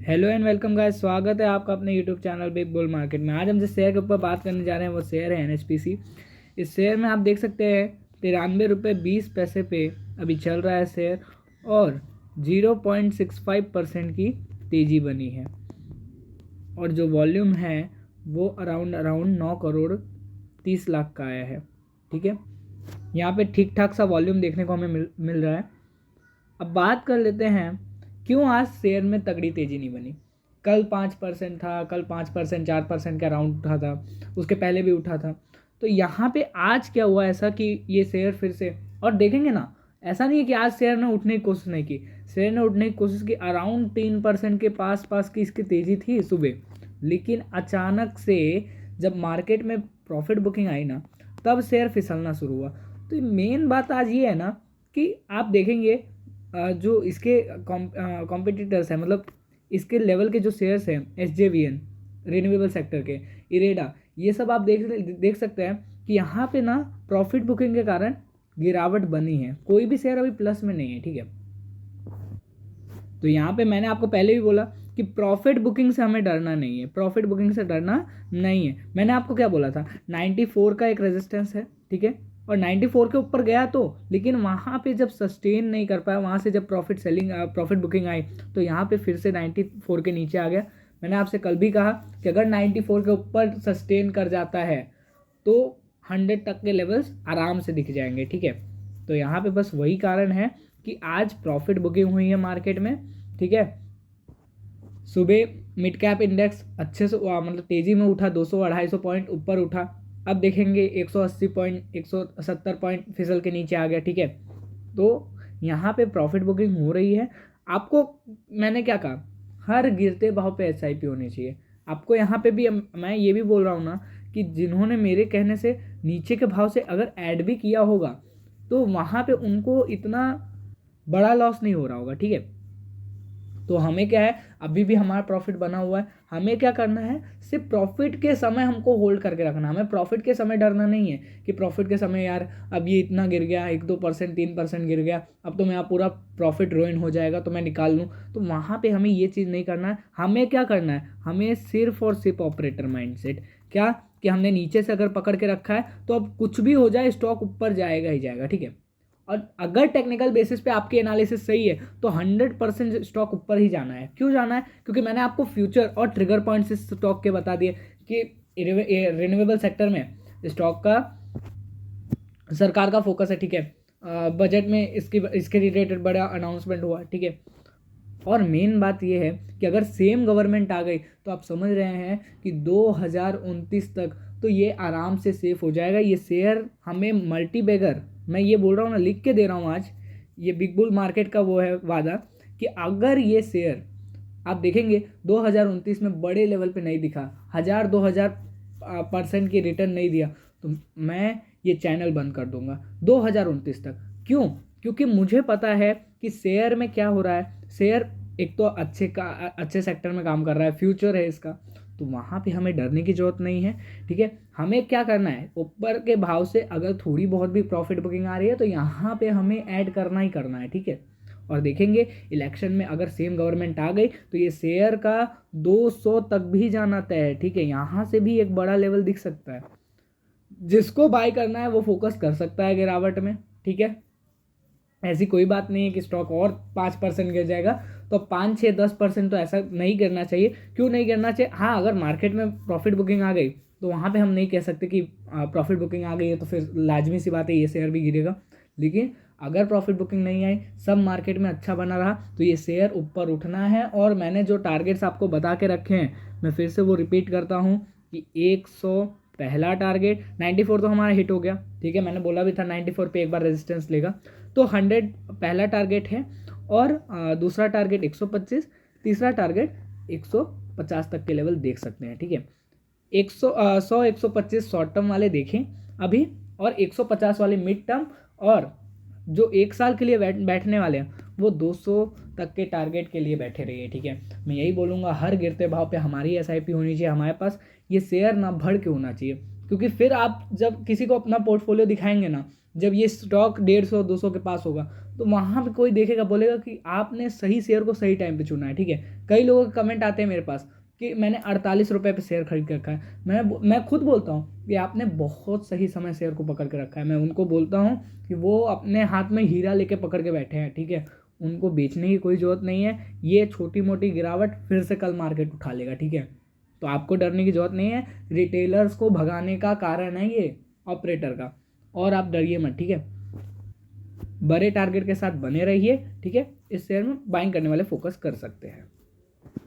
Hello and welcome guys, स्वागत है आपका अपने YouTube channel big bull market में। आज हम जिस शेयर के ऊपर बात करने जा रहे हैं वो शेयर है एनएचपीसी। इस शेयर में आप देख सकते हैं 93 रुपये 20 पैसे पे अभी चल रहा है शेयर और 0.65% की तेज़ी बनी है और जो वॉल्यूम है वो अराउंड 9 करोड़ 30 लाख का आया है। ठीक है, यहाँ पे ठीक ठाक सा वॉल्यूम देखने को हमें मिल रहा है। अब बात कर लेते हैं क्यों आज शेयर में तगड़ी तेजी नहीं बनी। कल 5% था, कल 5% 4% का राउंड उठा था, उसके पहले भी उठा था। तो यहाँ पे आज क्या हुआ ऐसा कि ये शेयर फिर से, और देखेंगे ना, ऐसा नहीं है कि आज शेयर ने उठने की कोशिश नहीं की, शेयर ने उठने की कोशिश की। अराउंड 3% के पास की इसकी तेज़ी थी सुबह, लेकिन अचानक से जब मार्केट में प्रॉफिट बुकिंग आई ना, तब शेयर फिसलना शुरू हुआ। तो मेन बात आज ये है ना कि आप देखेंगे जो इसके कॉम्पिटिटर्स हैं, मतलब इसके लेवल के जो शेयर्स हैं, SJVN रिन्यूएबल सेक्टर के, इरेडा, ये सब आप देख सकते हैं कि यहाँ पे ना प्रॉफिट बुकिंग के कारण गिरावट बनी है। कोई भी शेयर अभी प्लस में नहीं है। ठीक है, तो यहाँ पे मैंने आपको पहले भी बोला कि प्रॉफिट बुकिंग से हमें डरना नहीं है, प्रॉफिट बुकिंग से डरना नहीं है। मैंने आपको क्या बोला था, 94 का एक रेजिस्टेंस है, ठीक है, और 94 के ऊपर गया तो, लेकिन वहाँ पे जब सस्टेन नहीं कर पाया, वहाँ से जब प्रॉफिट बुकिंग आई तो यहाँ पे फिर से 94 के नीचे आ गया। मैंने आपसे कल भी कहा कि अगर 94 के ऊपर सस्टेन कर जाता है तो 100 तक के लेवल्स आराम से दिख जाएंगे। ठीक है, तो यहाँ पे बस वही कारण है कि आज प्रॉफिट बुकिंग हुई है मार्केट में। ठीक है, सुबह मिड कैप इंडेक्स अच्छे से मतलब तेजी में उठा, 200-250 पॉइंट ऊपर उठा। अब देखेंगे 180 पॉइंट 170 पॉइंट फिसल के नीचे आ गया। ठीक है, तो यहाँ पे प्रॉफिट बुकिंग हो रही है। आपको मैंने क्या कहा, हर गिरते भाव पे SIP होनी चाहिए। आपको यहाँ पे भी मैं ये भी बोल रहा हूँ ना कि जिन्होंने मेरे कहने से नीचे के भाव से अगर ऐड भी किया होगा तो वहाँ पे उनको इतना बड़ा लॉस नहीं हो रहा होगा। ठीक है, तो हमें क्या है, अभी भी हमारा प्रॉफिट बना हुआ है। हमें क्या करना है, सिर्फ प्रॉफिट के समय हमको होल्ड करके रखना। हमें प्रॉफिट के समय डरना नहीं है कि प्रॉफिट के समय यार अब ये इतना गिर गया, 1-2% 3% गिर गया, अब तो मेरा पूरा प्रॉफिट रोइन हो जाएगा तो मैं निकाल लूँ। तो वहाँ पे हमें ये चीज़ नहीं करना है। हमें क्या करना है, हमें सिर्फ और सिर्फ ऑपरेटर माइंडसेट, क्या कि हमने नीचे से अगर पकड़ के रखा है तो अब कुछ भी हो जाए स्टॉक ऊपर जाएगा ही जाएगा। ठीक है, और अगर टेक्निकल बेसिस पे आपकी एनालिसिस सही है तो 100% स्टॉक ऊपर ही जाना है। क्यों जाना है, क्योंकि मैंने आपको फ्यूचर और ट्रिगर पॉइंट्स इस स्टॉक के बता दिए कि रिन्यूएबल सेक्टर में स्टॉक का सरकार का फोकस है। ठीक है, बजट में इसके रिलेटेड बड़ा अनाउंसमेंट हुआ। ठीक है, और मेन बात यह है कि अगर सेम गवर्नमेंट आ गई तो आप समझ रहे हैं कि 2029 तक तो ये आराम से सेफ हो जाएगा। ये शेयर हमें मल्टी बैगर, मैं ये बोल रहा हूँ ना, लिख के दे रहा हूँ आज, ये बिग बुल मार्केट का वो है वादा कि अगर ये शेयर आप देखेंगे 2029 में बड़े लेवल पे नहीं दिखा, 1000-2000% की रिटर्न नहीं दिया, तो मैं ये चैनल बंद कर दूंगा 2029 तक। क्यों, क्योंकि मुझे पता है कि शेयर में क्या हो रहा है। शेयर एक तो अच्छे सेक्टर में काम कर रहा है, फ्यूचर है इसका, तो वहाँ पे हमें डरने की जरूरत नहीं है। ठीक है, हमें क्या करना है, ऊपर के भाव से अगर थोड़ी बहुत भी प्रॉफिट बुकिंग आ रही है तो यहाँ पे हमें ऐड करना ही करना है। ठीक है, और देखेंगे इलेक्शन में अगर सेम गवर्नमेंट आ गई तो ये शेयर का 200 तक भी जाना तय है। ठीक है, यहाँ से भी एक बड़ा लेवल दिख सकता है। जिसको बाय करना है वो फोकस कर सकता है गिरावट में। ठीक है, ऐसी कोई बात नहीं है कि स्टॉक और 5% गिर जाएगा तो 5-6-10% तो ऐसा नहीं करना चाहिए। क्यों नहीं करना चाहिए, हाँ, अगर मार्केट में प्रॉफिट बुकिंग आ गई तो वहाँ पे हम नहीं कह सकते कि प्रॉफिट बुकिंग आ गई है तो फिर लाजमी सी बात है ये शेयर भी गिरेगा। लेकिन अगर प्रॉफिट बुकिंग नहीं आई, सब मार्केट में अच्छा बना रहा, तो ये शेयर ऊपर उठना है। और मैंने जो टारगेट्स आपको बता के रखे हैं मैं फिर से वो रिपीट करता हूँ कि 100 पहला टारगेट, 94 तो हमारा हिट हो गया। ठीक है, मैंने बोला भी था 94 पे एक बार रेजिस्टेंस लेगा, तो 100 पहला टारगेट है, और दूसरा टारगेट 125, तीसरा टारगेट 150 तक के लेवल देख सकते हैं। ठीक है, 100-125 शॉर्ट टर्म वाले देखें अभी, और 150 वाले मिड टर्म, और जो एक साल के लिए बैठने वाले हैं वो 200 तक के टारगेट के लिए बैठे रहिए। ठीक है, मैं यही बोलूँगा, हर गिरते भाव पे हमारी SIP होनी चाहिए हमारे पास। ये शेयर ना बढ़ के होना चाहिए, क्योंकि फिर आप जब किसी को अपना पोर्टफोलियो दिखाएंगे ना जब ये स्टॉक 150-200 के पास होगा तो वहाँ पे कोई देखेगा, बोलेगा कि आपने सही शेयर को सही टाइम पे चुना है, ठीक है। कई लोगों के कमेंट आते हैं मेरे पास कि मैंने 48 रुपये पे शेयर खरीद के रखा है। मैं खुद बोलता हूँ कि आपने बहुत सही समय शेयर को पकड़ के रखा है। मैं उनको बोलता हूँ कि वो अपने हाथ में हीरा लेके पकड़ के बैठे हैं, ठीक है। उनको बेचने की कोई ज़रूरत नहीं है। ये छोटी मोटी गिरावट फिर से कल मार्केट उठा लेगा, ठीक है। तो आपको डरने की ज़रूरत नहीं है। रिटेलर्स को भगाने का कारण है ये ऑपरेटर का, और आप डरिए मत, ठीक है। बड़े टारगेट के साथ बने रहिए, ठीक है। इस शेयर में बाइंग करने वाले फोकस कर सकते हैं।